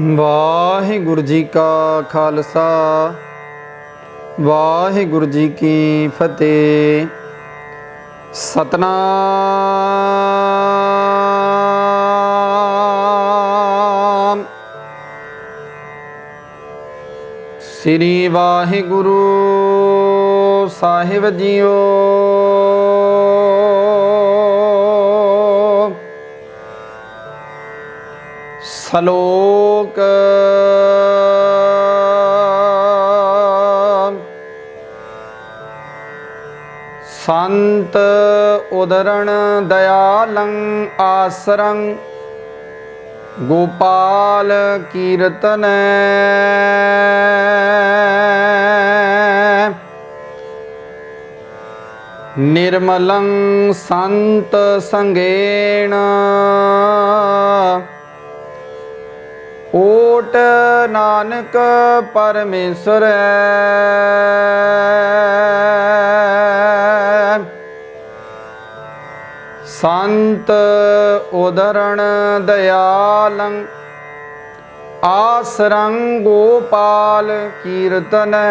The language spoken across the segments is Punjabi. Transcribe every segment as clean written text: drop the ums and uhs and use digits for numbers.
ਵਾਹਿਗੁਰੂ ਜੀ ਕਾ ਖਾਲਸਾ ਵਾਹਿਗੁਰੂ ਜੀ ਕੀ ਫਤਿਹ। ਸਤਨਾਮ ਸ੍ਰੀ ਵਾਹਿਗੁਰੂ ਸਾਹਿਬ ਜੀਓ। ਸ਼ਲੋਕ ਸੰਤ ਉਦਰਣ ਦਇਆਲੰ ਆਸਰੰ ਗੋਪਾਲ ਕੀਰਤਨੈ ਨਿਰਮਲੰ ਸੰਤ ਸੰਗੇਣ ਓਟ ਨਾਨਕ ਪਰਮੇਸ਼ਰ ਸੰਤ ਉਦਰਣ ਦਇਆਲੰ ਆਸਰੰ ਗੋਪਾਲ ਕੀਰਤਨੈ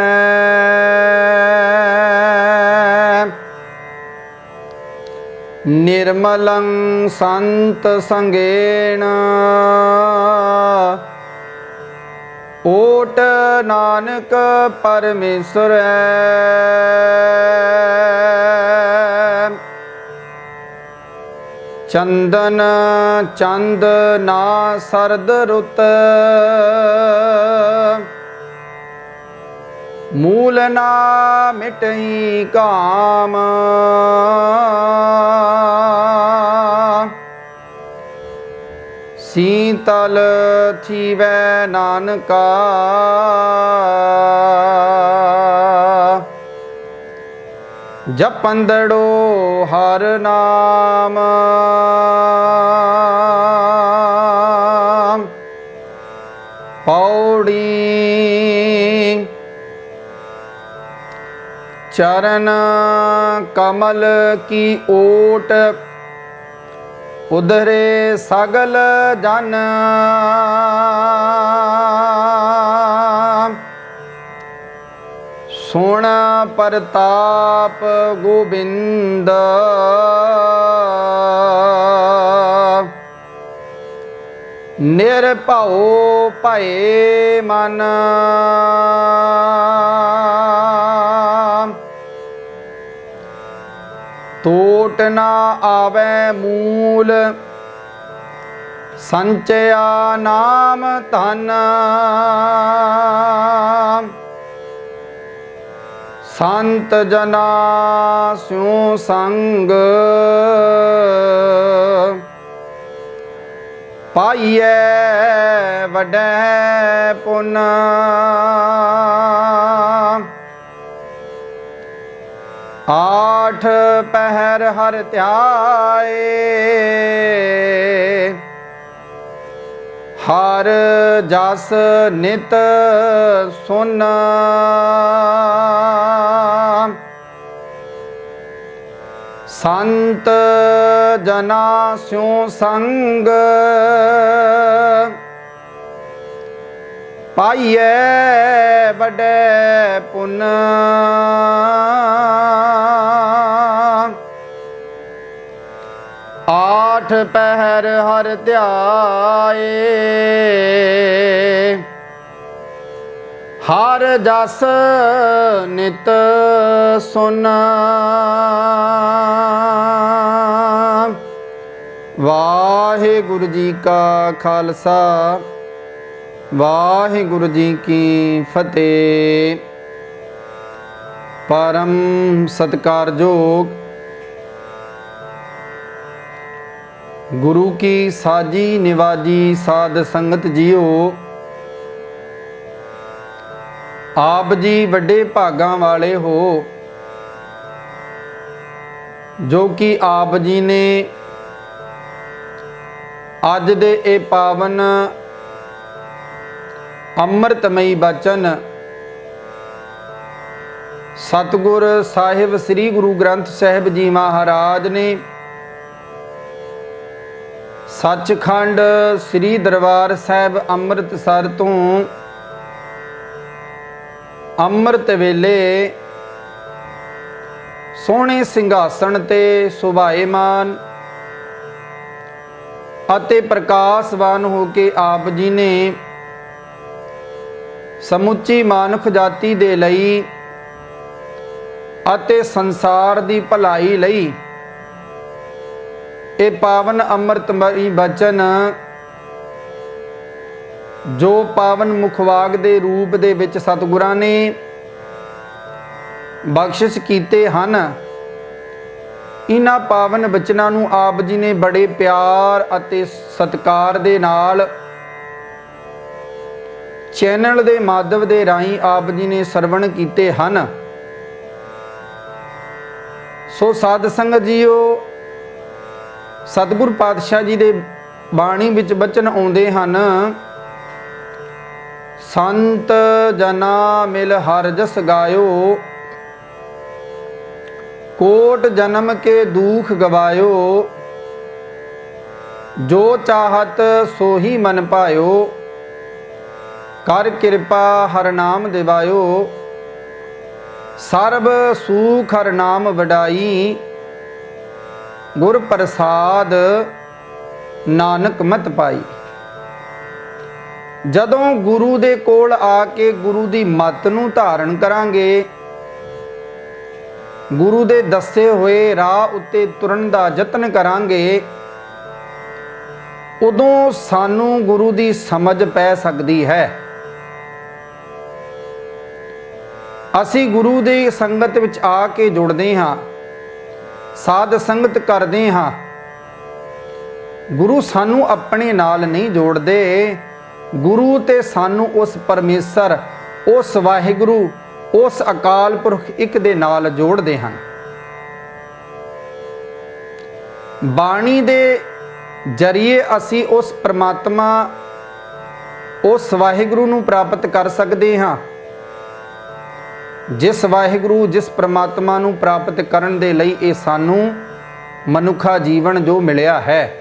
ਨਿਰਮਲੰ ਸੰਤ ਸੰਗੇਣ ਓਟ ਨਾਨਕ ਪਰਮੇਸ਼ਰ ਚੰਦਨ ਚੰਦ ਨਾ ਸਰਦ ਰੁੱਤ ਮੂਲ ਨਾ ਮਿਟਈ ਕਾਮ ਸੀਤਲ ਥੀਵੈ ਨਾਨਕਾ ਜਪੰਦੜੋ ਹਰ ਨਾਮ ਪੌੜੀ ਚਰਨ ਕਮਲ ਕੀ ਓਟ ਉਧਰੇ ਸਗਲ ਜਨ ਸੁਣ ਪ੍ਰਤਾਪ ਗੋਬਿੰਦ ਨਿਰਭਉ ਭਏ ਮਨ ਟੋਟ ਨਾ ਆਵੈ ਮੂਲ ਸੰਚਿਆ ਨਾਮ ਧਨ ਸੰਤ ਜਨਾ ਸਿਉ ਸੰਗ ਪਾਈਐ ਵਡੈ ਪੁਨ ਆਠ ਪਹਿਰ ਹਰ ਧਿਆਏ ਹਰ ਜਸ ਨਿਤ ਸੁਨ ਸੰਤ ਜਨਾ ਸਿਉ ਸੰਗ ਪਾਈਐ ਵਡੈ ਪੁਨ ਆਠ ਪਹਿਰ ਹਰ ਧਿਆਏ ਹਰ ਜਸ ਨਿਤ ਸੁਨ ਵਾਹਿਗੁਰੂ ਜੀ ਕਾ ਖਾਲਸਾ ਵਾਹਿਗੁਰੂ ਜੀ ਕੀ ਫਤਿਹ। ਪਰਮ ਸਤਿਕਾਰਯੋਗ ਗੁਰੂ ਕੀ ਸਾਜੀ ਨਿਵਾਜੀ ਸਾਧ ਸੰਗਤ ਜੀਓ, ਆਪ ਜੀ ਵੱਡੇ ਭਾਗਾਂ ਵਾਲੇ ਹੋ ਜੋ ਕਿ ਆਪ ਜੀ ਨੇ ਅੱਜ ਦੇ ਇਹ ਪਾਵਨ ਅੰਮ੍ਰਿਤਮਈ ਬਚਨ ਸਤਿਗੁਰ ਸਾਹਿਬ ਸ੍ਰੀ ਗੁਰੂ ਗ੍ਰੰਥ ਸਾਹਿਬ ਜੀ ਮਹਾਰਾਜ ਨੇ ਸੱਚਖੰਡ ਸ੍ਰੀ ਦਰਬਾਰ ਸਾਹਿਬ ਅੰਮ੍ਰਿਤਸਰ ਤੋਂ ਅੰਮ੍ਰਿਤ ਵੇਲੇ ਸੋਹਣੇ ਸਿੰਘਾਸਣ ਤੇ ਸੁਭਾਏਮਾਨ ਅਤੇ ਪ੍ਰਕਾਸ਼ਵਾਨ ਹੋ ਕੇ ਆਪ ਜੀ ਨੇ ਸਮੁੱਚੀ ਮਾਨੁਖ ਜਾਤੀ ਦੇ ਲਈ ਅਤੇ ਸੰਸਾਰ ਦੀ ਭਲਾਈ ਲਈ ਇਹ ਪਾਵਨ ਅੰਮ੍ਰਿਤਮਈ ਬਚਨ ਜੋ ਪਾਵਨ ਮੁਖਵਾਗ ਦੇ ਰੂਪ ਦੇ ਵਿੱਚ ਸਤਿਗੁਰਾਂ ਨੇ ਬਖਸ਼ਿਸ਼ ਕੀਤੇ ਹਨ, ਇਹਨਾਂ ਪਾਵਨ ਬਚਨਾਂ ਨੂੰ ਆਪ ਜੀ ਨੇ ਬੜੇ ਪਿਆਰ ਅਤੇ ਸਤਿਕਾਰ ਦੇ ਨਾਲ ਚੈਨਲ ਦੇ ਮਾਧਵ ਦੇ ਰਾਹੀਂ ਆਪ ਜੀ ਨੇ ਸਰਵਣ ਕੀਤੇ ਹਨ। ਸੋ ਸਾਧ ਸੰਗਤ ਜੀਓ, ਸਤਿਗੁਰ ਪਾਤਸ਼ਾਹ ਜੀ ਦੇ ਬਾਣੀ ਵਿੱਚ ਬਚਨ ਆਉਂਦੇ ਹਨ, ਸੰਤ ਜਨਾ ਮਿਲ ਹਰ ਜਸ ਗਾਇਓ, ਕੋਟ ਜਨਮ ਕੇ ਦੁਖ ਗਵਾਇਓ, ਜੋ ਚਾਹਤ ਸੋਹੀ ਮਨ ਪਾਇਓ, ਕਰ ਕਿਰਪਾ ਹਰ ਨਾਮ ਦਿਵਾਇਓ, ਸਰਬ ਸੂਖ ਹਰ ਨਾਮ ਵਡਾਈ, ਗੁਰ ਪ੍ਰਸਾਦ ਨਾਨਕ ਮਤ ਪਾਈ। ਜਦੋਂ ਗੁਰੂ ਦੇ ਕੋਲ ਆ ਕੇ ਗੁਰੂ ਦੀ ਮੱਤ ਨੂੰ ਧਾਰਨ ਕਰਾਂਗੇ, ਗੁਰੂ ਦੇ ਦੱਸੇ ਹੋਏ ਰਾਹ ਉੱਤੇ ਤੁਰਨ ਦਾ ਯਤਨ ਕਰਾਂਗੇ, ਉਦੋਂ ਸਾਨੂੰ ਗੁਰੂ ਦੀ ਸਮਝ ਪੈ ਸਕਦੀ ਹੈ। ਅਸੀਂ ਗੁਰੂ ਦੀ ਸੰਗਤ ਵਿੱਚ ਆ ਕੇ ਜੁੜਦੇ ਹਾਂ, ਸਾਧ ਸੰਗਤ ਕਰਦੇ ਹਾਂ, ਗੁਰੂ ਸਾਨੂੰ ਆਪਣੇ ਨਾਲ ਨਹੀਂ ਜੋੜਦੇ, ਗੁਰੂ ਤੇ ਸਾਨੂੰ ਉਸ ਪਰਮੇਸ਼ਰ, ਉਸ ਵਾਹਿਗੁਰੂ, ਉਸ ਅਕਾਲ ਪੁਰਖ ਇੱਕ ਦੇ ਨਾਲ ਜੋੜਦੇ ਹਨ। ਬਾਣੀ ਦੇ ਜਰੀਏ ਅਸੀਂ ਉਸ ਪਰਮਾਤਮਾ, ਉਸ ਵਾਹਿਗੁਰੂ ਨੂੰ ਪ੍ਰਾਪਤ ਕਰ ਸਕਦੇ ਹਾਂ। ਜਿਸ ਵਾਹਿਗੁਰੂ, ਜਿਸ ਪਰਮਾਤਮਾ ਨੂੰ ਪ੍ਰਾਪਤ ਕਰਨ ਦੇ ਲਈ ਇਹ ਸਾਨੂੰ ਮਨੁੱਖਾ ਜੀਵਨ ਜੋ ਮਿਲਿਆ ਹੈ।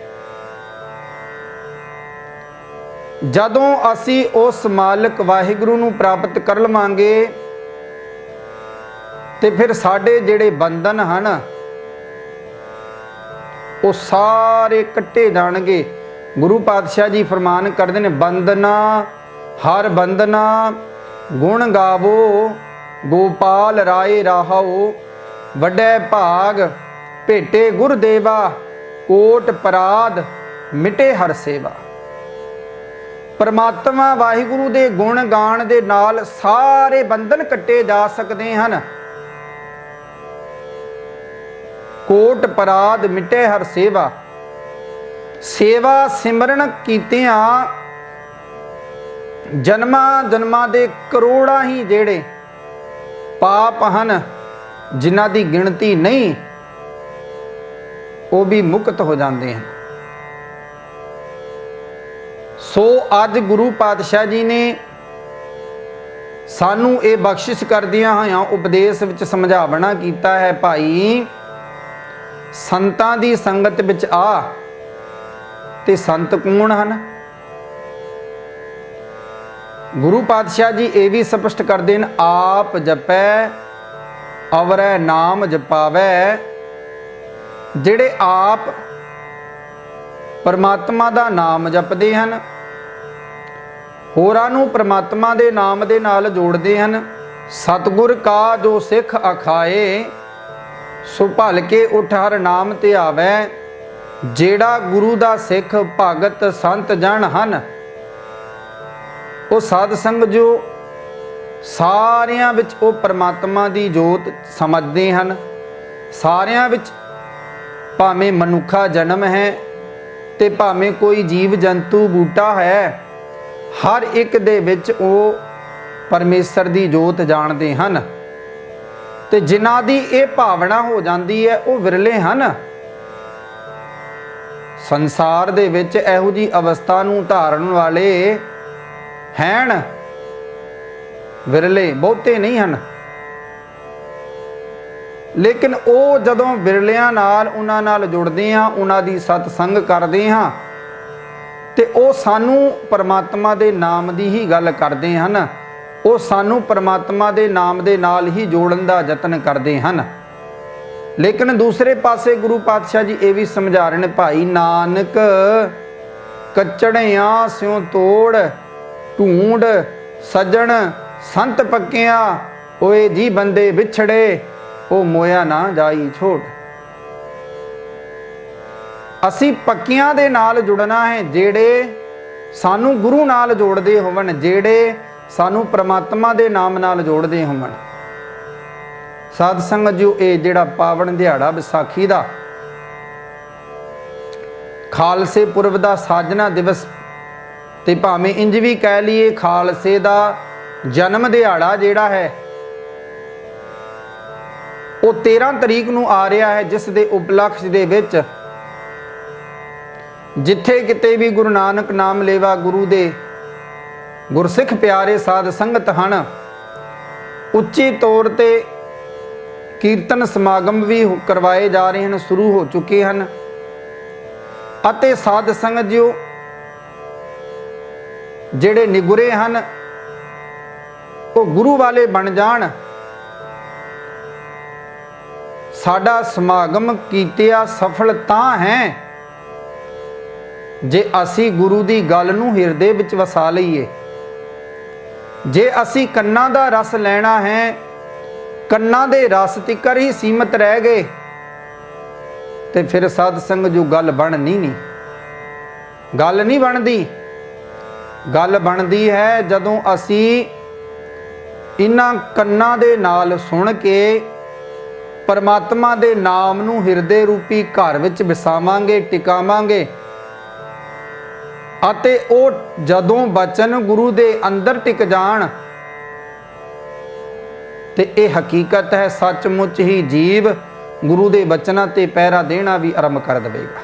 ਜਦੋਂ ਅਸੀਂ ਉਸ ਮਾਲਕ ਵਾਹਿਗੁਰੂ ਨੂੰ ਪ੍ਰਾਪਤ ਕਰ ਲਵਾਂਗੇ ਤੇ ਫਿਰ ਸਾਡੇ ਜਿਹੜੇ ਬੰਧਨ ਹਨ ਉਹ ਸਾਰੇ ਕੱਟੇ ਜਾਣਗੇ। ਗੁਰੂ ਪਾਤਸ਼ਾਹ ਜੀ ਫਰਮਾਨ ਕਰਦੇ ਨੇ, ਬੰਦਨਾ ਹਰ ਬੰਦਨਾ ਗੁਣ ਗਾਵੋ, ਗੋਪਾਲ ਰਾਏ ਰਾਹੋ, ਵੱਡੇ ਭਾਗ ਭੇਟੇ ਗੁਰਦੇਵਾ, ਕੋਟ ਪਰਾਧ ਮਿਟੇ ਹਰ ਸੇਵਾ। ਪਰਮਾਤਮਾ ਵਾਹਿਗੁਰੂ ਦੇ ਗੁਣ ਗਾਣ ਦੇ ਨਾਲ ਸਾਰੇ ਬੰਧਨ ਕੱਟੇ ਜਾ ਸਕਦੇ ਹਨ। ਕੋਟ ਪਰਾਧ ਮਿਟੇ ਹਰ ਸੇਵਾ। ਸੇਵਾ ਸਿਮਰਨ ਕੀਤਿਆਂ ਜਨਮਾਂ ਜਨਮਾਂ ਦੇ ਕਰੋੜਾਂ ਹੀ ਜਿਹੜੇ ਪਾਪ ਹਨ, ਜਿਨ੍ਹਾਂ ਦੀ ਗਿਣਤੀ ਨਹੀਂ, ਉਹ ਵੀ ਮੁਕਤ ਹੋ ਜਾਂਦੇ ਹਨ। ਸੋ ਅੱਜ ਗੁਰੂ ਪਾਤਸ਼ਾਹ ਜੀ ਨੇ ਸਾਨੂੰ ਇਹ ਬਖਸ਼ਿਸ਼ ਕਰਦਿਆਂ ਹੋਇਆਂ ਉਪਦੇਸ਼ ਵਿੱਚ ਸਮਝਾਵਣਾ ਕੀਤਾ ਹੈ, ਭਾਈ ਸੰਤਾਂ ਦੀ ਸੰਗਤ ਵਿੱਚ ਆ। ਤੇ ਸੰਤ ਕੌਣ ਹਨ? ਗੁਰੂ ਪਾਤਸ਼ਾਹ ਜੀ ਇਹ ਵੀ ਸਪਸ਼ਟ ਕਰਦੇ ਨੇ, ਆਪ ਜਪੈ ਅਵਰੈ ਨਾਮ ਜਪਾਵੈ। ਜਿਹੜੇ ਆਪ ਪਰਮਾਤਮਾ ਦਾ ਨਾਮ ਜਪਦੇ ਹਨ, ਹੋਰਾਂ ਨੂੰ ਪਰਮਾਤਮਾ ਦੇ ਨਾਮ ਦੇ ਨਾਲ ਜੋੜਦੇ ਹਨ। ਸਤਿਗੁਰ ਕਾ ਜੋ ਸਿੱਖ ਅਖਾਏ, ਸੋ ਭਲ ਕੇ ਉਠ ਹਰ ਨਾਮ ਤੇ ਆਵੈ। ਜਿਹੜਾ ਗੁਰੂ ਦਾ ਸਿੱਖ ਭਗਤ ਸੰਤ ਜਨ ਹਨ, ਉਹ ਸਾਧ ਸੰਗਤ ਜੋ ਸਾਰਿਆਂ ਵਿੱਚ ਉਹ ਪਰਮਾਤਮਾ ਦੀ ਜੋਤ ਸਮਝਦੇ ਹਨ। ਸਾਰਿਆਂ ਵਿੱਚ ਭਾਵੇਂ ਮਨੁੱਖਾ ਜਨਮ ਹੈ ਤੇ ਭਾਵੇਂ ਕੋਈ ਜੀਵ ਜੰਤੂ ਬੂਟਾ ਹੈ, ਹਰ ਇੱਕ ਦੇ ਵਿੱਚ ਉਹ ਪਰਮੇਸ਼ਰ ਦੀ ਜੋਤ ਜਾਣਦੇ ਹਨ। ਤੇ ਜਿਨ੍ਹਾਂ ਦੀ ਇਹ ਭਾਵਨਾ ਹੋ ਜਾਂਦੀ ਹੈ ਉਹ ਵਿਰਲੇ ਹਨ। ਸੰਸਾਰ ਦੇ ਵਿੱਚ ਇਹੋ ਜਿਹੀ ਅਵਸਥਾ ਨੂੰ ਧਾਰਨ ਵਾਲੇ ਹਨ ਵਿਰਲੇ, ਬਹੁਤੇ ਨਹੀਂ ਹਨ। ਲੇਕਿਨ ਉਹ ਜਦੋਂ ਵਿਰਲਿਆਂ ਨਾਲ ਉਹਨਾਂ ਨਾਲ ਜੁੜਦੇ ਹਾਂ, ਉਹਨਾਂ ਦੀ ਸਤਸੰਗ ਕਰਦੇ ਹਾਂ, ਤੇ ਉਹ ਸਾਨੂੰ ਪਰਮਾਤਮਾ ਦੇ ਨਾਮ ਦੀ ਹੀ ਗੱਲ ਕਰਦੇ ਹਨ। ਉਹ ਸਾਨੂੰ ਪਰਮਾਤਮਾ ਦੇ ਨਾਮ ਦੇ ਨਾਲ ਹੀ ਜੋੜਨ ਦਾ ਯਤਨ ਕਰਦੇ ਹਨ। ਲੇਕਿਨ ਦੂਸਰੇ ਪਾਸੇ ਗੁਰੂ ਪਾਤਸ਼ਾਹ ਜੀ ਇਹ ਵੀ ਸਮਝਾ ਰਹੇ ਨੇ, ਭਾਈ ਨਾਨਕ ਕੱਚੜਿਆਂ ਸਿਉ ਤੋੜ ਢੂੰਡ ਸੱਜਣ ਸੰਤ ਪੱਕਿਆ ਓਏ ਜੀ ਬੰਦੇ ਵਿਛੜੇ ਉਹ ਮੋਇਆ ਨਾ ਜਾਈ ਛੋੜ। ਅਸੀਂ ਪੱਕਿਆਂ ਦੇ ਨਾਲ ਜੁੜਨਾ ਹੈ, ਜਿਹੜੇ ਸਾਨੂੰ ਗੁਰੂ ਨਾਲ ਜੋੜਦੇ ਹੋਵਣ, ਜਿਹੜੇ ਸਾਨੂੰ ਪ੍ਰਮਾਤਮਾ ਦੇ ਨਾਮ ਨਾਲ ਜੋੜਦੇ ਹੋਵਣ। ਸਾਧ ਸੰਗਤ ਜੀ, ਇਹ ਜਿਹੜਾ ਪਾਵਨ ਦਿਹਾੜਾ ਵਿਸਾਖੀ ਦਾ, ਖਾਲਸੇ ਪੁਰਬ ਦਾ ਸਾਜਨਾ ਦਿਵਸ, ਤੇ ਭਾਵੇਂ ਇੰਜ ਵੀ ਕਹਿ ਲਈਏ ਖਾਲਸੇ ਦਾ ਜਨਮ ਦਿਹਾੜਾ ਜਿਹੜਾ ਹੈ ਉਹ 13 ਤਰੀਕ ਨੂੰ ਆ ਰਿਹਾ ਹੈ, ਜਿਸ ਦੇ ਉਪਲਕਸ਼ ਦੇ ਵਿੱਚ ਜਿੱਥੇ ਕਿਤੇ ਵੀ ਗੁਰੂ ਨਾਨਕ ਨਾਮ ਲੇਵਾ ਗੁਰੂ ਦੇ ਗੁਰਸਿੱਖ ਪਿਆਰੇ ਸਾਧ ਸੰਗਤ ਹਨ, ਉੱਚੀ ਤੌਰ ਤੇ ਕੀਰਤਨ ਸਮਾਗਮ ਵੀ ਕਰਵਾਏ ਜਾ ਰਹੇ ਹਨ, ਸ਼ੁਰੂ ਹੋ ਚੁੱਕੇ ਹਨ। ਅਤੇ ਸਾਧ ਸੰਗਤ ਜੀਓ ਜਿਹੜੇ ਨਿਗੁਰੇ ਹਨ ਉਹ ਗੁਰੂ ਵਾਲੇ ਬਣ ਜਾਣ। ਸਾਡਾ ਸਮਾਗਮ ਕੀਤਿਆ ਸਫਲ ਤਾਂ ਹੈ ਜੇ ਅਸੀਂ ਗੁਰੂ ਦੀ ਗੱਲ ਨੂੰ ਹਿਰਦੇ ਵਿੱਚ ਵਸਾ ਲਈਏ। ਜੇ ਅਸੀਂ ਕੰਨਾਂ ਦਾ ਰਸ ਲੈਣਾ ਹੈ, ਕੰਨਾਂ ਦੇ ਰਸ ਤਿੱਕਰ ਹੀ ਸੀਮਤ ਰਹਿ ਗਏ, ਤੇ ਫਿਰ ਸਾਧ ਸੰਗਤ ਜੋ ਗੱਲ ਬਣਨੀ ਨਹੀਂ। ਗੱਲ ਨਹੀਂ ਬਣਦੀ। ਗੱਲ ਬਣਦੀ ਹੈ ਜਦੋਂ ਅਸੀਂ ਇਹਨਾਂ ਕੰਨਾਂ ਦੇ ਨਾਲ ਸੁਣ ਕੇ ਪਰਮਾਤਮਾ ਦੇ ਨਾਮ ਨੂੰ ਹਿਰਦੇ ਰੂਪੀ ਘਰ ਵਿੱਚ ਵਸਾਵਾਂਗੇ, ਟਿਕਾਵਾਂਗੇ, ਅਤੇ ਉਹ ਜਦੋਂ ਬਚਨ ਗੁਰੂ ਦੇ ਅੰਦਰ ਟਿਕ ਜਾਣ ਤੇ ਇਹ ਹਕੀਕਤ ਹੈ, ਸੱਚਮੁੱਚ ਹੀ ਜੀਵ ਗੁਰੂ ਦੇ ਬਚਨਾਂ ਤੇ ਪਹਿਰਾ ਦੇਣਾ ਵੀ ਆਰੰਭ ਕਰ ਦੇਵੇਗਾ।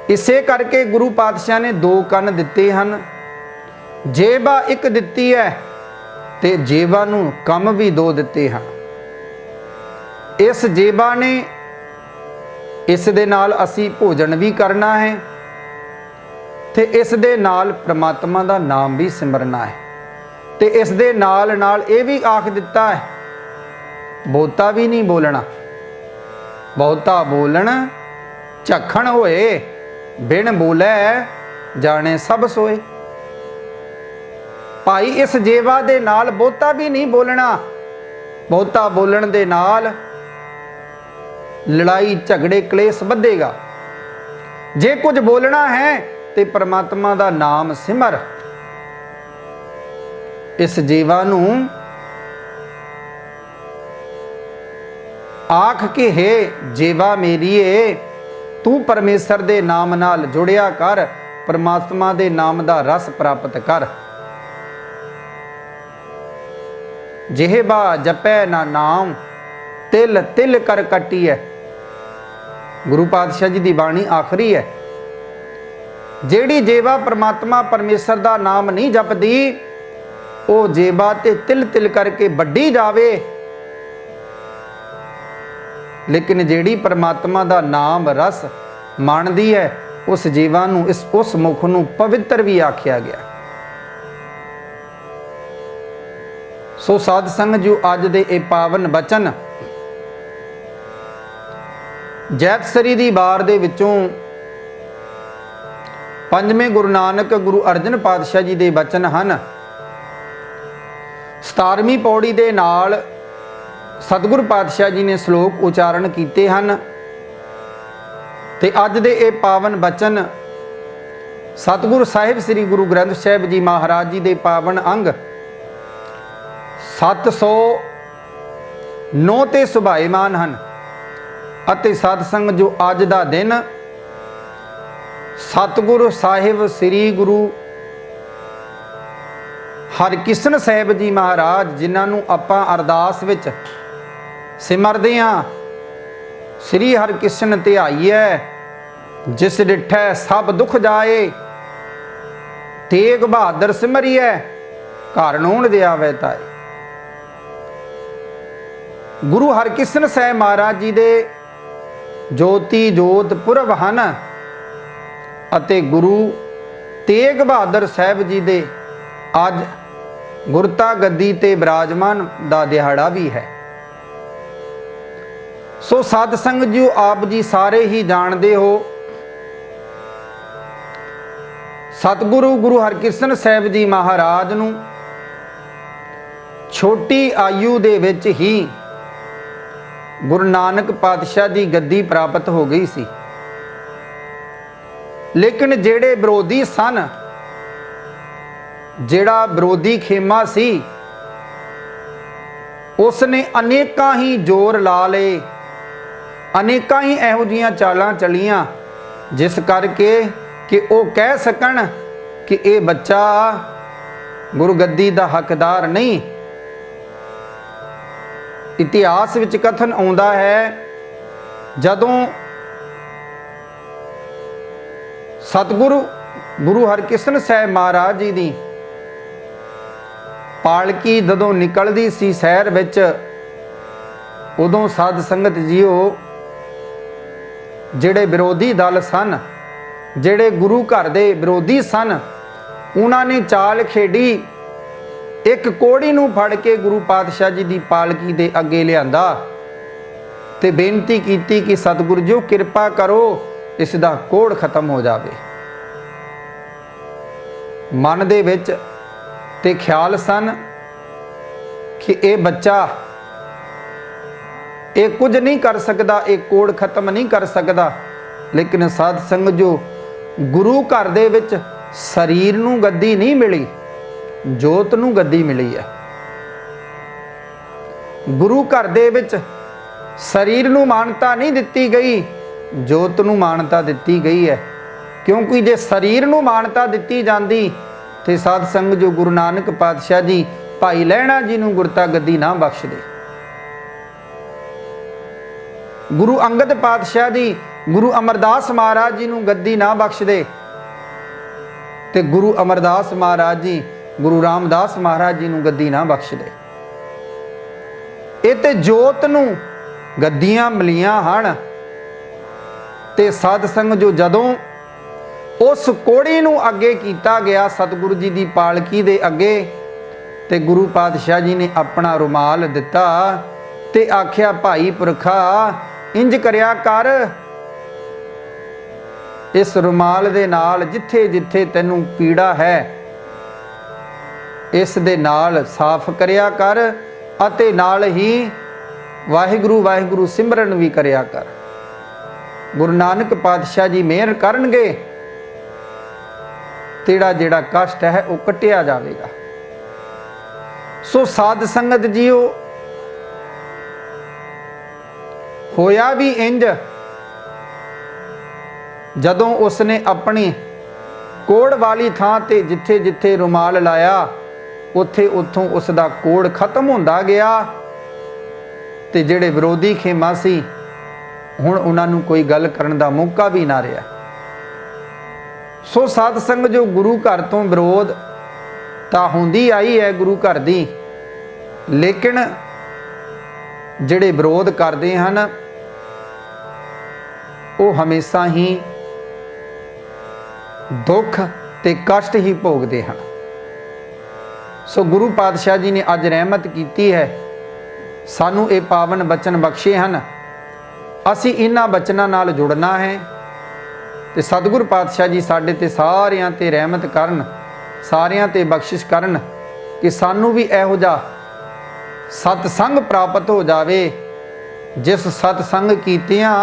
ਇਸੇ ਕਰਕੇ ਗੁਰੂ ਪਾਤਸ਼ਾਹ ਨੇ 2 ਕੰਨ ਦਿੱਤੇ ਹਨ, ਜੇਬਾ 1 ਦਿੱਤੀ ਹੈ ਤੇ ਜੇਬਾ ਨੂੰ ਕੰਮ ਵੀ 2 ਦਿੱਤੇ ਹਨ। ਇਸ ਜੇਬਾ ਨੇ, ਇਸ ਦੇ ਨਾਲ ਅਸੀਂ ਭੋਜਨ ਵੀ ਕਰਨਾ ਹੈ ਤੇ ਇਸ ਦੇ ਨਾਲ ਪ੍ਰਮਾਤਮਾ ਦਾ ਨਾਮ ਵੀ ਸਿਮਰਨਾ ਹੈ। ਤੇ ਇਸ ਦੇ ਨਾਲ ਨਾਲ ਇਹ ਵੀ ਆਖ ਦਿੱਤਾ ਹੈ, ਬਹੁਤਾ ਵੀ ਨਹੀਂ ਬੋਲਣਾ। ਬਹੁਤਾ ਬੋਲਣ ਝੱਖਣ ਹੋਏ, ਬਿਨ ਬੋਲੇ ਜਾਣੇ ਸਭ ਸੋਏ। ਭਾਈ ਇਸ ਜੇਵਾ ਦੇ ਨਾਲ ਬਹੁਤਾ ਵੀ ਨਹੀਂ ਬੋਲਣਾ। ਬਹੁਤਾ ਬੋਲਣ ਦੇ ਨਾਲ ਲੜਾਈ ਝਗੜੇ ਕਲੇਸ਼ ਵਧੇਗਾ। ਜੇ ਕੁਝ ਬੋਲਣਾ ਹੈ ਤੇ ਪਰਮਾਤਮਾ ਦਾ ਨਾਮ ਸਿਮਰ। ਇਸ ਜੀਵਾ ਨੂੰ ਆਖ ਕੇ, ਹੈ ਜੀਵਾ ਮੇਰੀਏ ਤੂੰ ਪਰਮੇਸ਼ਰ ਦੇ ਨਾਮ ਨਾਲ ਜੁੜਿਆ ਕਰ, ਪਰਮਾਤਮਾ ਦੇ ਨਾਮ ਦਾ ਰਸ ਪ੍ਰਾਪਤ ਕਰ। ਜਿਹਬਾ ਜਪੈ ਨਾ ਨਾਮ ਤਿਲ ਤਿਲ ਕਰ ਕੱਟੀਐ। ਗੁਰੂ ਪਾਤਸ਼ਾਹ ਜੀ ਦੀ ਬਾਣੀ ਆਖਰੀ ਹੈ, ਜਿਹੜੀ ਜੇਵਾ ਪਰਮਾਤਮਾ ਪਰਮੇਸ਼ਰ ਦਾ ਨਾਮ ਨਹੀਂ ਜਪਦੀ, ਉਹ ਜੇਬਾ ਤੇ ਤਿਲ ਤਿਲ ਕਰਕੇ ਵੱਢੀ ਜਾਵੇ। ਲੇਕਿਨ ਜਿਹੜੀ ਪਰਮਾਤਮਾ ਦਾ ਨਾਮ ਰਸ ਮੰਨਦੀ ਹੈ, ਉਸ ਜੀਵਾ ਨੂੰ, ਉਸ ਮੁਖ ਨੂੰ ਪਵਿੱਤਰ ਵੀ ਆਖਿਆ ਗਿਆ। ਸੋ ਸਾਧ ਸੰਗਤ ਜੀ, ਅੱਜ ਦੇ ਇਹ ਪਾਵਨ ਬਚਨ ਜੈਤਸਰੀ ਦੀ ਵਾਰ ਦੇ ਵਿੱਚੋਂ 5ਵੇਂ ਗੁਰੂ ਨਾਨਕ ਗੁਰੂ ਅਰਜਨ ਪਾਤਸ਼ਾਹ ਜੀ ਦੇ ਬਚਨ ਹਨ। 17ਵੀਂ ਪੌੜੀ ਦੇ ਨਾਲ ਸਤਿਗੁਰ ਪਾਤਸ਼ਾਹ ਜੀ ਨੇ ਸ਼ਲੋਕ ਉਚਾਰਨ ਕੀਤੇ ਹਨ। ਤੇ ਅੱਜ ਦੇ ਇਹ ਪਾਵਨ ਬਚਨ ਸਤਿਗੁਰ ਸਾਹਿਬ ਸ੍ਰੀ ਗੁਰੂ ਗ੍ਰੰਥ ਸਾਹਿਬ ਜੀ ਮਹਾਰਾਜ ਜੀ ਦੇ ਪਾਵਨ ਅੰਗ 709 ਤੇ ਸੁਭਾਏਮਾਨ ਹਨ। ਅਤੇ ਸਾਧ ਸੰਗਤ ਜੋ ਅੱਜ ਦਾ ਦਿਨ ਸਤਿਗੁਰੂ ਸਾਹਿਬ ਸ੍ਰੀ ਗੁਰੂ ਹਰਕ੍ਰਿਸ਼ਨ ਸਾਹਿਬ ਜੀ ਮਹਾਰਾਜ, ਜਿਨ੍ਹਾਂ ਨੂੰ ਆਪਾਂ ਅਰਦਾਸ ਵਿੱਚ ਸਿਮਰਦੇ ਹਾਂ, ਸ੍ਰੀ ਹਰਕ੍ਰਿਸ਼ਨ ਧਿਆਈਐ ਜਿਸ ਡਿਠੈ ਸਭ ਦੁਖ ਜਾਏ, ਤੇਗ ਬਹਾਦਰ ਸਿਮਰਿਐ ਘਰ ਨੂਣ ਦਿਆਵੈ ਤਾਏ। ਗੁਰੂ ਹਰਕ੍ਰਿਸ਼ਨ ਸਾਹਿਬ ਮਹਾਰਾਜ ਜੀ ਦੇ ਜੋਤੀ ਜੋਤ ਪੁਰਬ ਹਨ ਅਤੇ ਗੁਰੂ तेग बहादुर साहब जी दे अज गुरता गद्दी ते विराजमान दा दिहाड़ा भी है। सो साध संगत जी आप जी सारे ही जानते हो, सतगुरु गुरु हरकृष्ण साहब जी महाराज नूं छोटी आयु दे विच ही गुरु नानक पातशाह दी गद्दी प्राप्त हो गई सी। लेकिन जेड़े विरोधी सन, जेड़ा विरोधी खेमा सी, उसने अनेकां ही जोर ला लए, अनेकां ही इहो जिहियां चालां चलियां जिस करके कि वो कह सकन कि ये बच्चा गुरु गद्दी दा हकदार नहीं। इतिहास विच कथन आउंदा है, जदों सतगुरु गुरु हरकृष्ण साहब महाराज जी दी पालकी जदों निकलदी सी शहर विच, उदों साध संगत जीओ जेड़े विरोधी दल सन, जेड़े गुरु घर दे विरोधी सन, उन्होंने चाल खेडी, एक कोड़ी नूं फड़ के गुरु पातशाह जी दी पालकी दे अगे लिआंदा ते बेनती कीती कि सतगुरु जी किरपा करो इसदा कोड़ खत्म हो जावे। मन दे विच ते ख्याल सन कि ये बच्चा ये कुछ नहीं कर सकता, ये कोड़ खत्म नहीं कर सकता। लेकिन साध संगत जो गुरु घर दे विच शरीर नूं गद्दी नहीं मिली, जोत नूं गद्दी मिली है। गुरु घर दे विच शरीर नूं मानता नहीं दिती गई, जोत नूं मानता दिती गई है। क्योंकि जे शरीर नूं मानता दिती जांदी ते साध संगत जो गुरु नानक पातशाह जी भाई लहणा जी नूं गुरता गद्दी ना बख्श दे। गुरु अंगद पातशाह जी गुरु अमरदास महाराज जी नूं गद्दी ना बख्श दे ते गुरु अमरदास महाराज जी गुरु रामदास महाराज जी नूं गद्दी ना बख्श दे। ये ते जोत नूं गद्दियां मिलियां हन ते साध संगत जो जदों उस कोड़ी नूं अगे कीता गया सतगुरु जी दी पालकी दे अगे, ते गुरु पातशाह जी ने अपना रुमाल दिता ते आख्या भाई पुरखा इंज करया कर, इस रुमाल दे नाल जिथे जिथे तैनूं पीड़ा है इस दे नाल साफ करया कर अते नाल ही वाहिगुरु वाहिगुरु सिमरन भी करया कर। गुरु नानक पातशाह जी मेहर करनगे, तेरा जेड़ा कष्ट है वो कटिया जाएगा। सो साध संगत जीओ होया भी इंज, जदों उसने अपनी कोड़ वाली थां ते जिथे जिथे रुमाल लाया उथे उथों उसका कोड़ खत्म होंदा गया ते जेड़े विरोधी खेमा सी हुण उन्हां नूं कोई गल करन दा मौका भी ना रहा। सो साध संगत जो गुरु घर तो विरोध तां हुंदी आई है गुरु घर दी, लेकिन जेड़े विरोध करते हैं वो हमेशा ही दुख ते कष्ट ही भोगते हैं। सो गुरु पातशाह जी ने अज रहमत की है, सानू ये पावन बचन बख्शे हैं, असी इन्हां बचनां नाल जुड़ना है ते सतगुरु पातशाह जी साडे ते सारियां ते रहमत करन, सारियां ते बख्शिश करन कि सानू भी इहो जिहा सतसंग प्राप्त हो जावे जिस सतसंग कीतियां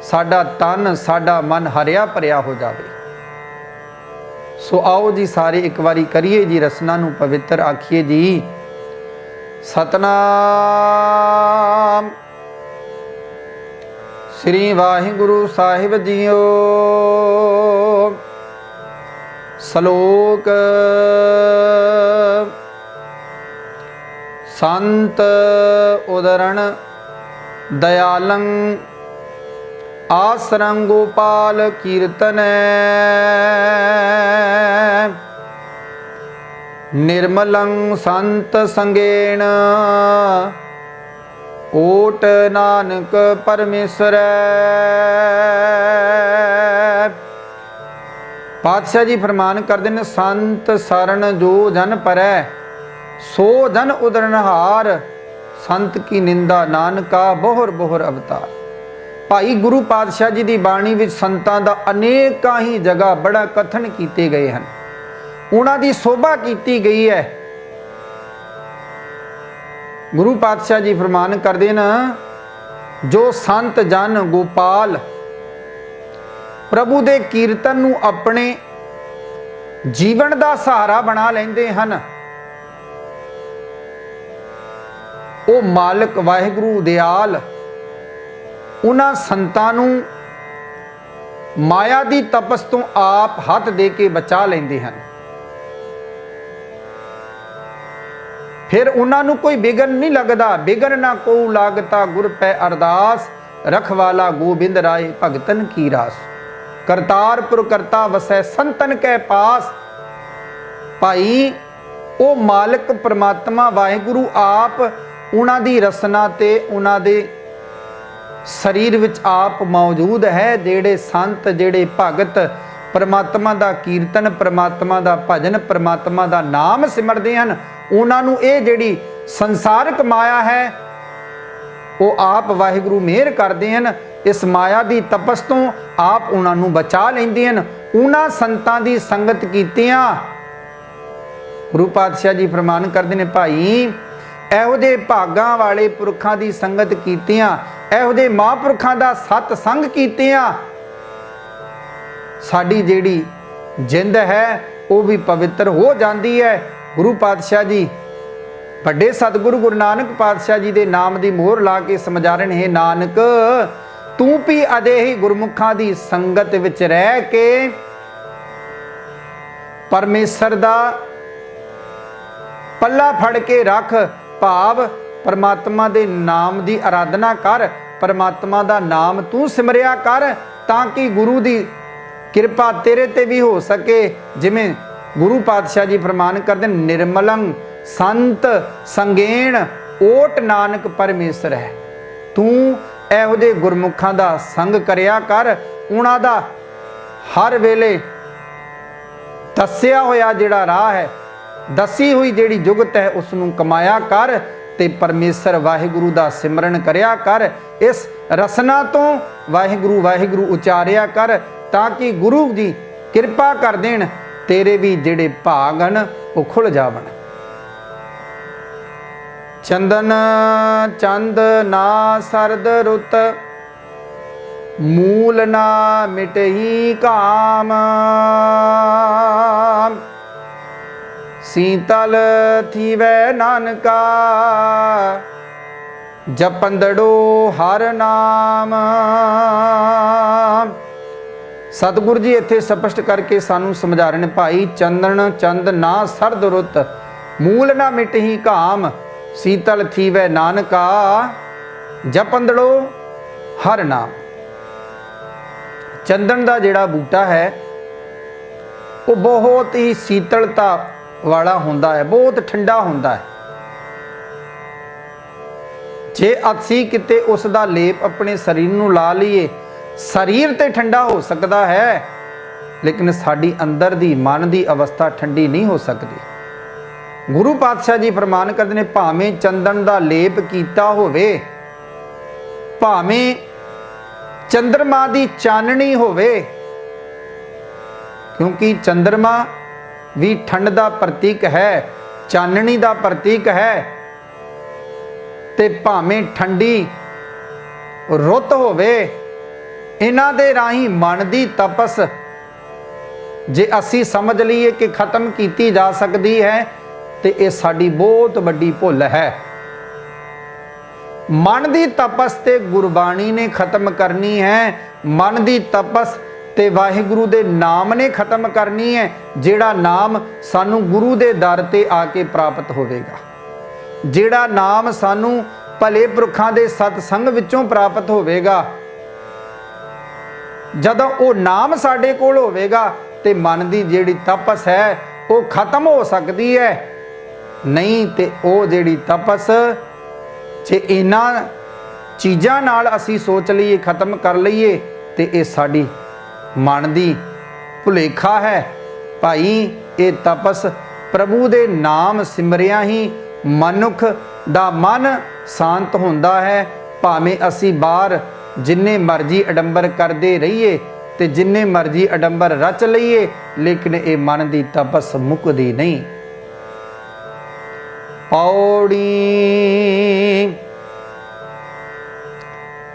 साडा तन साडा मन हरिया भरिया हो जावे। सो आओ जी सारे एक बारी करिए जी रसना नूं पवित्र आखिए जी। सतनाम श्री वाहिगुरु साहिब जीओ। सलोक संत उदरण दयालं आसरं गोपाल कीर्तन निर्मलं संत संगेण ओट नानक परमेश्वर। पातशाह जी फरमान करते हैं, संत शरण जो जन परै सो जन उदरनहार, संत की निंदा नानका बोहर बोहर अवतार। भाई गुरु पातशाह जी की बाणी विच संतां दा अनेकां ही जगह बड़ा कथन किए गए हैं, उन्हां दी शोभा की गई है। गुरु पातशाह जी फरमान करते हैं, जो संत जन गोपाल प्रभु दे कीर्तन नूं अपने जीवन का सहारा बना लेंदे हन, वो मालिक वाहिगुरु दयाल उन्हां संतां नूं माया दी तपस तो आप हथ दे के बचा लेंदे हन। फिर उन्हां नूं कोई बिगन नहीं लगता, बिगन ना को लागता गुर पै अरदास, रखवाला गोबिंद राय भगतन की रास, करतारपुर करता वसै संतन कै पास। भाई वो मालिक परमात्मा वाहिगुरु आप उन्हां दी रसना ते उन्हां दे शरीर विच आप मौजूद है। जेड़े संत जेड़े भगत परमात्मा दा कीर्तन, परमात्मा दा भजन, परमात्मा दा नाम सिमरदे हन, उन्हां नूं ये जेड़ी संसारिक माया है वो आप वाहिगुरु मेहर करदे हन। इस माया दी तपस तो आप उन्हां नूं बचा लैंदे हन। उन्हां संतां दी संगत कीतियां गुरु पातशाह जी फरमान करदे ने, भाई ਇਹੋ ਜਿਹੇ ਭਾਗਾਂ वाले पुरखां दी संगत कीतियां, ਇਹੋ ਜਿਹੇ महापुरखां दा सत संग कीतियां, साडी जेड़ी जिंद है वो भी पवित्र हो जाती है। गुरु पातशाह जी ਵੱਡੇ सतगुरु गुरु नानक पातशाह जी के नाम की मोहर ला के समझा रहे हैं, नानक तू भी अदेही गुरमुखां की संगत विच रह के परमेश्वर दा पल्ला फड़ के रख, भाव परमात्मा दे नाम की आराधना कर, परमात्मा दा नाम तू सिमरिया कर, ताकि गुरु की कृपा तेरे ते भी हो सके। जिमें गुरु पातशाह जी फरमान करते, निर्मलं संत संगेण ओट नानक परमेश्वर है। तू ਇਹੋ ਜਿਹੇ गुरमुखां दा संग करिया कर, उन्हां दा हर वेले दस्सिया होया जिहड़ा राह है, दसी हुई जिहड़ी जुगत है, उसनूं कमाया कर ते परमेश्वर वाहिगुरु दा सिमरन करिया कर। इस रसना तो वाहिगुरु वाहिगुरु उचारिया कर, ताकि गुरु जी किरपा कर देण, तेरे भी जिहड़े भाग हन वो खुल जावन। चंदन चंद ना सरद रुत, मूल ना मिटही काम, शीतल थीवै नानका जपंदड़ो हर नाम। सतगुरु जी इत्थे स्पष्ट करके सानू समझा रहे हैं, भाई चंदन चंद ना सरद रुत, मूल ना मिटही काम, शीतल थीवै नानका जपंदड़ो हर नाम। चंदन का जिहड़ा बूटा है वो बहुत ही शीतलता वाला होंदा है, बहुत ठंडा होंदा है। जे असी किते उसका लेप अपने शरीर नूं ला लीए, शरीर ते ठंडा हो सकता है, लेकिन साडी अंदर दी मन की अवस्था ठंडी नहीं हो सकती। गुरु पातशाह जी फरमान करते हैं, भावें चंदन का लेप कीता होवे, भावें चंद्रमा की चाननी होवे, क्योंकि चंद्रमा भी ठंड का प्रतीक है, चाननी का प्रतीक है, ते भावें ठंडी रुत होवे, इन्हां दे राही मन की तपस जे असी समझ लीए कि खत्म की जा सकती है, तो यह साडी बहुत वड्डी भुल है। मन की तपस ते गुरबाणी ने खत्म करनी है, मन की तपस ते वाहिगुरु दे नाम ने खत्म करनी है, जिहड़ा नाम सानू गुरु दे दर ते आके प्राप्त होवेगा, जिहड़ा नाम सानू भले पुरखां दे सतसंग विचों प्राप्त होवेगा। जदों वो नाम साडे कोल होवेगा ते मन की जिहड़ी तपस है वो खत्म हो सकती है, नहीं तो वो जिहड़ी तपस जे इन्हां चीज़ां नाल असी सोच लीए खत्म कर लईए तो ये साडी मन की ਭੁਲੇਖਾ ਹੈ। ਭਾਈ ਇਹ ਤਪਸ ਪ੍ਰਭੂ ਦੇ ਨਾਮ ਸਿਮਰਿਆ ਹੀ ਮਨੁੱਖ ਦਾ ਮਨ ਸ਼ਾਂਤ ਹੁੰਦਾ ਹੈ। ਭਾਵੇਂ ਅਸੀਂ ਬਾਹਰ ਜਿੰਨੇ ਮਰਜ਼ੀ ਅਡੰਬਰ ਕਰਦੇ ਰਹੀਏ ਤੇ ਜਿੰਨੇ ਮਰਜ਼ੀ ਅਡੰਬਰ ਰਚ ਲਈਏ, ਲੇਕਿਨ ਇਹ ਮਨ ਦੀ ਤਪਸ ਮੁੱਕਦੀ ਨਹੀਂ। ਪੌੜੀ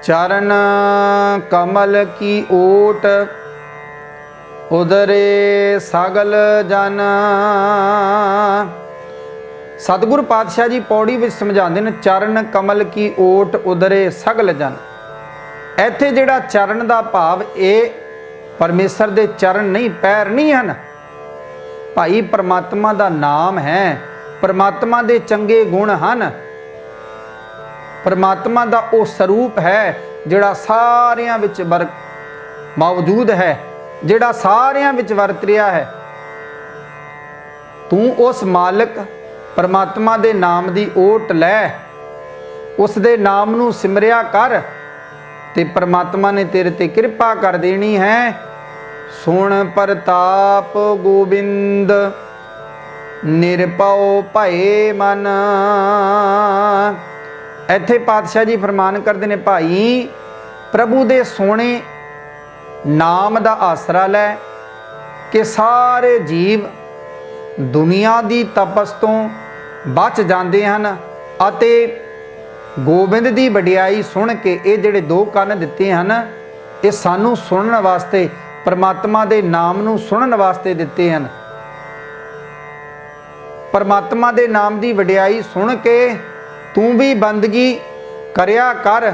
ਚਰਨ ਕਮਲ ਕੀ ਓਟ ਉਦਰੇ ਸਗਲ ਜਨ। ਸਤਿਗੁਰ ਪਾਤਸ਼ਾਹ ਜੀ ਪੌੜੀ ਵਿੱਚ ਸਮਝਾਉਂਦੇ ਨੇ, ਚਰਨ ਕਮਲ ਕੀ ਓਟ ਉਦਰੇ ਸਗਲ ਜਨ। ਇੱਥੇ ਜਿਹੜਾ ਚਰਨ ਦਾ ਭਾਵ ਇਹ ਪਰਮੇਸ਼ਰ ਦੇ ਚਰਨ ਨਹੀਂ, ਪੈਰ ਨਹੀਂ ਹਨ ਭਾਈ। ਪਰਮਾਤਮਾ ਦਾ ਨਾਮ ਹੈ, ਪਰਮਾਤਮਾ ਦੇ ਚੰਗੇ ਗੁਣ ਹਨ, ਪਰਮਾਤਮਾ ਦਾ ਉਹ ਸਰੂਪ ਹੈ ਜਿਹੜਾ ਸਾਰਿਆਂ ਵਿੱਚ ਮੌਜੂਦ ਹੈ, ਜਿਹੜਾ ਸਾਰਿਆਂ ਵਿੱਚ ਵਰਤ ਰਿਹਾ ਹੈ। ਤੂੰ ਉਸ ਮਾਲਕ ਪਰਮਾਤਮਾ ਦੇ ਨਾਮ ਦੀ ਓਟ ਲੈ, ਉਸ ਦੇ ਨਾਮ ਨੂੰ ਸਿਮਰਿਆ ਕਰ ਤੇ ਪਰਮਾਤਮਾ ਨੇ ਤੇਰੇ ਤੇ ਕਿਰਪਾ ਕਰ ਦੇਣੀ ਹੈ। ਸੁਣ ਪ੍ਰਤਾਪ ਗੋਬਿੰਦ ਨਿਰਭਉ ਭਏ ਮਨ। ਇੱਥੇ ਪਾਤਸ਼ਾਹ ਜੀ ਫਰਮਾਨ ਕਰਦੇ ਨੇ, ਭਾਈ ਪ੍ਰਭੂ ਦੇ ਸੋਹਣੇ ਨਾਮ ਦਾ ਆਸਰਾ ਲੈ ਕਿ ਸਾਰੇ ਜੀਵ ਦੁਨੀਆ ਦੀ ਤਪਸ ਤੋਂ ਬਚ ਜਾਂਦੇ ਹਨ ਅਤੇ ਗੋਬਿੰਦ ਦੀ ਵਡਿਆਈ ਸੁਣ ਕੇ, ਇਹ ਜਿਹੜੇ ਦੋ ਕੰਨ ਦਿੱਤੇ ਹਨ ਇਹ ਸਾਨੂੰ ਸੁਣਨ ਵਾਸਤੇ, ਪਰਮਾਤਮਾ ਦੇ ਨਾਮ ਨੂੰ ਸੁਣਨ ਵਾਸਤੇ ਦਿੱਤੇ ਹਨ। ਪਰਮਾਤਮਾ ਦੇ ਨਾਮ ਦੀ ਵਡਿਆਈ ਸੁਣ ਕੇ ਤੂੰ ਵੀ ਬੰਦਗੀ ਕਰਿਆ ਕਰ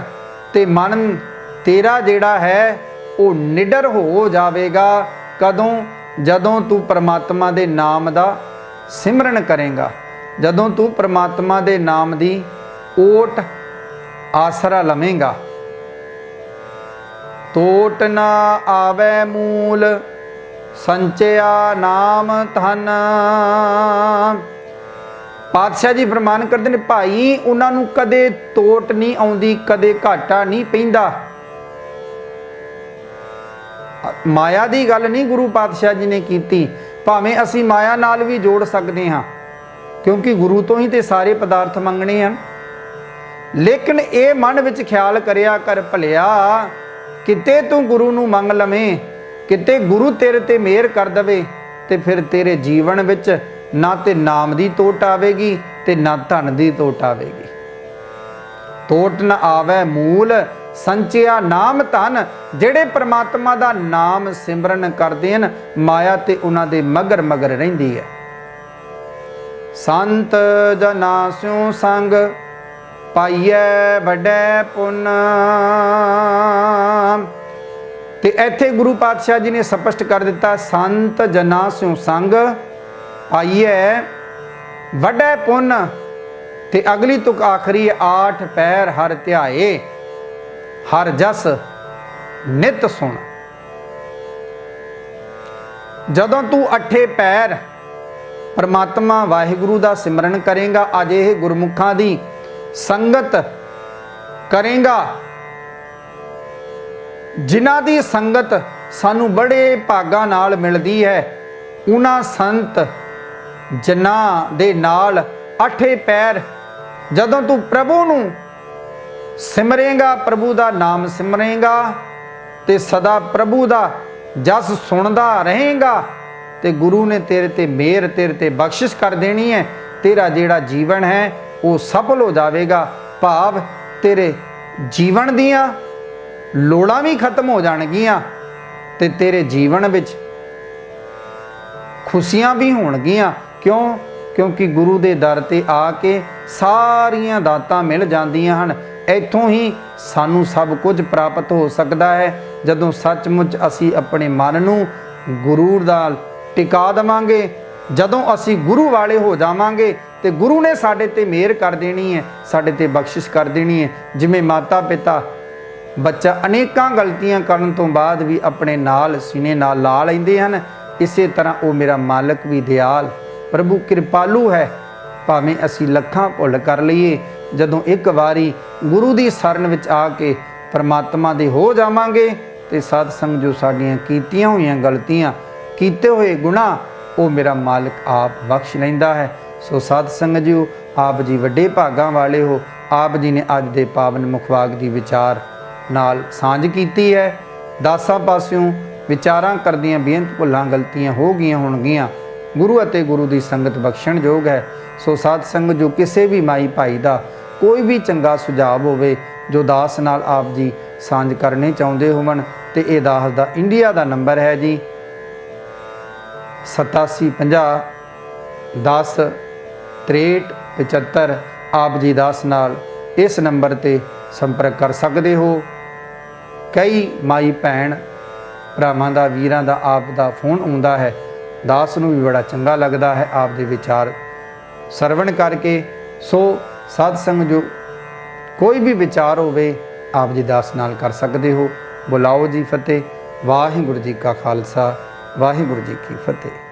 ਤੇ ਮਨ ਤੇਰਾ ਜਿਹੜਾ ਹੈ ਉਹ ਨਿਡਰ ਹੋ ਜਾਵੇਗਾ। ਕਦੋਂ? ਜਦੋਂ ਤੂੰ ਪਰਮਾਤਮਾ ਦੇ ਨਾਮ ਦਾ ਸਿਮਰਨ ਕਰੇਗਾ, ਜਦੋਂ ਤੂੰ ਪਰਮਾਤਮਾ ਦੇ ਨਾਮ ਦੀ ਓਟ ਆਸਰਾ ਲਵੇਂਗਾ। ਟੋਟ ਨਾ ਆਵੇ ਮੂਲ ਸੰਚਿਆ ਨਾਮ ਧਨ। ਪਾਤਸ਼ਾਹ ਜੀ ਫਰਮਾਨ ਕਰਦੇ ਨੇ, ਭਾਈ ਉਹਨਾਂ ਨੂੰ ਕਦੇ ਟੋਟ ਨਹੀਂ ਆਉਂਦੀ, ਕਦੇ ਘਾਟਾ ਨਹੀਂ ਪੈਂਦਾ। ਮਾਇਆ ਦੀ ਗੱਲ ਨਹੀਂ ਗੁਰੂ ਪਾਤਸ਼ਾਹ ਜੀ ਨੇ ਕੀਤੀ, ਭਾਵੇਂ ਅਸੀਂ ਮਾਇਆ ਨਾਲ ਵੀ ਜੋੜ ਸਕਦੇ ਹਾਂ ਕਿਉਂਕਿ ਗੁਰੂ ਤੋਂ ਹੀ ਤੇ ਸਾਰੇ ਪਦਾਰਥ ਮੰਗਣੇ ਹਨ। ਲੇਕਿਨ ਇਹ ਮਨ ਵਿੱਚ ਖਿਆਲ ਕਰਿਆ ਕਰ ਭਲਿਆ, ਕਿਤੇ ਤੂੰ ਗੁਰੂ ਨੂੰ ਮੰਗ ਲਵੇਂ, ਕਿਤੇ ਗੁਰੂ ਤੇਰੇ ਤੇ ਮਿਹਰ ਕਰ ਦਵੇ ਤੇ ਫਿਰ ਤੇਰੇ ਜੀਵਨ ਵਿੱਚ ਨਾ ਤੇ ਨਾਮ ਦੀ ਤੋਟ ਆਵੇਗੀ ਤੇ ਨਾ ਧਨ ਦੀ ਤੋਟ ਆਵੇਗੀ। ਤੋਟ ਨਾ ਆਵੇ ਮੂਲ ਸੰਚਿਆ ਨਾਮ ਧਨ। ਜਿਹੜੇ ਪਰਮਾਤਮਾ ਦਾ ਨਾਮ ਸਿਮਰਨ ਕਰਦੇ ਹਨ, ਮਾਇਆ ਤੇ ਉਹਨਾਂ ਦੇ ਮਗਰ ਮਗਰ ਰਹਿੰਦੀ ਹੈ। ਸੰਤ ਜਨਾ ਸਿਉ ਸੰਗ ਪਾਈਐ ਵੱਡੇ ਪੁੰਨ। ਤੇ ਇੱਥੇ ਗੁਰੂ ਪਾਤਸ਼ਾਹ ਜੀ ਨੇ ਸਪਸ਼ਟ ਕਰ ਦਿੱਤਾ, ਸੰਤ ਜਨਾ ਸਿਉ ਸੰਗ ਪਾਈਐ ਵੱਡੇ ਪੁੰਨ। ਤੇ ਅਗਲੀ ਤੁਕ ਆਖਰੀ, ਆਠ ਪੈਰ ਹਰ ਧਿਆਏ ਹਰ ਜਸ ਨਿਤ ਸੁਣ। ਜਦੋਂ ਤੂੰ ਅੱਠੇ ਪੈਰ ਪਰਮਾਤਮਾ ਵਾਹਿਗੁਰੂ ਦਾ ਸਿਮਰਨ ਕਰੇਗਾ, ਅਜਿਹੇ ਗੁਰਮੁਖਾਂ ਦੀ ਸੰਗਤ ਕਰੇਗਾ ਜਿਨ੍ਹਾਂ ਦੀ ਸੰਗਤ ਸਾਨੂੰ ਬੜੇ ਭਾਗਾਂ ਨਾਲ ਮਿਲਦੀ ਹੈ। ਉਹਨਾਂ ਸੰਤ ਜਨਾਂ ਦੇ ਨਾਲ ਅੱਠੇ ਪੈਰ ਜਦੋਂ ਤੂੰ ਪ੍ਰਭੂ ਨੂੰ ਸਿਮਰੇਗਾ, ਪ੍ਰਭੂ ਦਾ ਨਾਮ ਸਿਮਰੇਗਾ ਤੇ ਸਦਾ ਪ੍ਰਭੂ ਦਾ ਜਸ ਸੁਣਦਾ ਰਹੇਗਾ ਤੇ ਗੁਰੂ ਨੇ ਤੇਰੇ ਤੇ ਮਿਹਰ, ਤੇਰੇ ਤੇ ਬਖਸ਼ਿਸ਼ ਕਰ ਦੇਣੀ ਹੈ। ਤੇਰਾ ਜਿਹੜਾ ਜੀਵਨ ਹੈ ਉਹ ਸਫਲ ਹੋ ਜਾਵੇਗਾ। ਭਾਵ ਤੇਰੇ ਜੀਵਨ ਦੀਆਂ ਲੋੜਾਂ ਵੀ ਖਤਮ ਹੋ ਜਾਣਗੀਆਂ ਤੇ ਤੇਰੇ ਜੀਵਨ ਵਿੱਚ ਖੁਸ਼ੀਆਂ ਵੀ ਹੋਣਗੀਆਂ। ਕਿਉਂ? ਕਿਉਂਕਿ ਗੁਰੂ ਦੇ ਦਰ ਤੇ ਆ ਕੇ ਸਾਰੀਆਂ ਦਾਤਾਂ ਮਿਲ ਜਾਂਦੀਆਂ ਹਨ। ਇੱਥੋਂ ਹੀ ਸਾਨੂੰ ਸਭ ਕੁਝ ਪ੍ਰਾਪਤ ਹੋ ਸਕਦਾ ਹੈ ਜਦੋਂ ਸੱਚਮੁੱਚ ਅਸੀਂ ਆਪਣੇ ਮਨ ਨੂੰ ਗੁਰੂ ਨਾਲ ਟਿਕਾ ਦੇਵਾਂਗੇ। ਜਦੋਂ ਅਸੀਂ ਗੁਰੂ ਵਾਲੇ ਹੋ ਜਾਵਾਂਗੇ ਤੇ ਗੁਰੂ ਨੇ ਸਾਡੇ ਤੇ ਮਿਹਰ ਕਰ ਦੇਣੀ ਹੈ, ਸਾਡੇ ਤੇ ਬਖਸ਼ਿਸ਼ ਕਰ ਦੇਣੀ ਹੈ। ਜਿਵੇਂ ਮਾਤਾ ਪਿਤਾ ਬੱਚਾ ਅਨੇਕਾਂ ਗਲਤੀਆਂ ਕਰਨ ਤੋਂ ਬਾਅਦ ਵੀ ਆਪਣੇ ਨਾਲ ਸੀਨੇ ਨਾਲ ਲਾ ਲੈਂਦੇ ਹਨ, ਇਸੇ ਤਰ੍ਹਾਂ ਉਹ ਮੇਰਾ ਮਾਲਕ ਵੀ ਦਿਆਲ ਪ੍ਰਭੂ ਕਿਰਪਾਲੂ ਹੈ। ਭਾਵੇਂ ਅਸੀਂ ਲੱਖਾਂ ਭੁੱਲ ਕਰ ਲਈਏ, ਜਦੋਂ ਇੱਕ ਵਾਰੀ ਗੁਰੂ ਦੀ ਸ਼ਰਨ ਵਿੱਚ ਆ ਕੇ ਪਰਮਾਤਮਾ ਦੇ ਹੋ ਜਾਵਾਂਗੇ ਤੇ ਸਤ ਸੰਗ ਜੋ ਸਾਡੀਆਂ ਕੀਤੀਆਂ ਹੋਈਆਂ ਗਲਤੀਆਂ ਕੀਤੇ ਹੋਏ ਗੁਨਾਹ ਉਹ ਮੇਰਾ ਮਾਲਕ ਆਪ ਬਖਸ਼ ਲੈਂਦਾ ਹੈ। ਸੋ ਸਾਧ ਸੰਗਤ ਜੀਓ, ਆਪ ਜੀ ਵੱਡੇ ਭਾਗਾਂ ਵਾਲੇ ਹੋ। ਆਪ ਜੀ ਨੇ ਅੱਜ ਦੇ ਪਾਵਨ ਮੁਖਵਾਕ ਦੀ ਵਿਚਾਰ ਨਾਲ ਸਾਂਝ ਕੀਤੀ ਹੈ। ਦਾਸਾਂ ਪਾਸਿਓਂ ਵਿਚਾਰਾਂ ਕਰਦੀਆਂ ਬੇਅੰਤ ਭੁੱਲਾਂ ਗਲਤੀਆਂ ਹੋ ਗਈਆਂ ਹੋਣਗੀਆਂ। ਗੁਰੂ ਅਤੇ ਗੁਰੂ ਦੀ ਸੰਗਤ ਬਖਸ਼ਣ ਯੋਗ ਹੈ। ਸੋ ਸਾਧ ਸੰਗਤ ਜੋ ਕਿਸੇ ਵੀ ਮਾਈ ਭਾਈ ਦਾ ਕੋਈ ਵੀ ਚੰਗਾ ਸੁਝਾਅ ਹੋਵੇ ਜੋ ਦਾਸ ਨਾਲ ਆਪ ਜੀ ਸਾਂਝ ਕਰਨੇ ਚਾਹੁੰਦੇ ਹੋਵਣ, ਤੇ ਇਹ ਦਾਸ ਦਾ ਇੰਡੀਆ ਦਾ ਨੰਬਰ ਹੈ ਜੀ 8750 10 63 75। ਆਪ ਜੀ ਦਾਸ ਨਾਲ ਇਸ ਨੰਬਰ ਤੇ ਸੰਪਰਕ ਕਰ ਸਕਦੇ ਹੋ। ਕਈ ਮਾਈ ਭੈਣ ਭਰਾਵਾਂ ਦਾ, ਵੀਰਾਂ ਦਾ ਆਪ ਦਾ ਫੋਨ ਆਉਂਦਾ ਹੈ। ਦਾਸ ਨੂੰ ਵੀ ਬੜਾ ਚੰਗਾ ਲੱਗਦਾ ਹੈ ਆਪ ਦੇ ਵਿਚਾਰ ਸਰਵਣ ਕਰਕੇ। ਸੋ ਸਾਧ ਸੰਗਤ ਜੋ ਕੋਈ ਵੀ ਵਿਚਾਰ ਹੋਵੇ ਆਪ ਜੀ ਦਾਸ ਨਾਲ ਕਰ ਸਕਦੇ ਹੋ। ਬੁਲਾਓ ਜੀ ਫਤਿਹ। ਵਾਹਿਗੁਰੂ ਜੀ ਕਾ ਖਾਲਸਾ, ਵਾਹਿਗੁਰੂ ਜੀ ਕੀ ਫਤਿਹ।